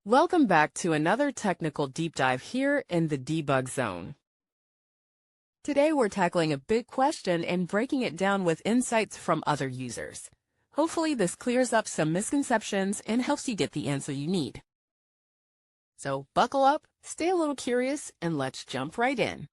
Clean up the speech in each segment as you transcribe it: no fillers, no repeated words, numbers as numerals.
Welcome back to another technical deep dive here in the debug zone. Today we're tackling a big question and breaking it down with insights from other users. Hopefully this clears up some misconceptions and helps you get the answer you need. So buckle up, stay a little curious, and let's jump right in.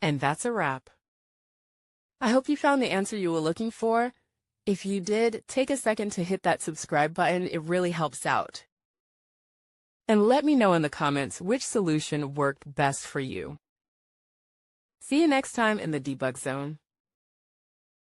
And that's a wrap. I hope you found the answer you were looking for. If you did, take a second to hit that subscribe button. It really helps out. And let me know in the comments which solution worked best for you. See you next time in the debug zone.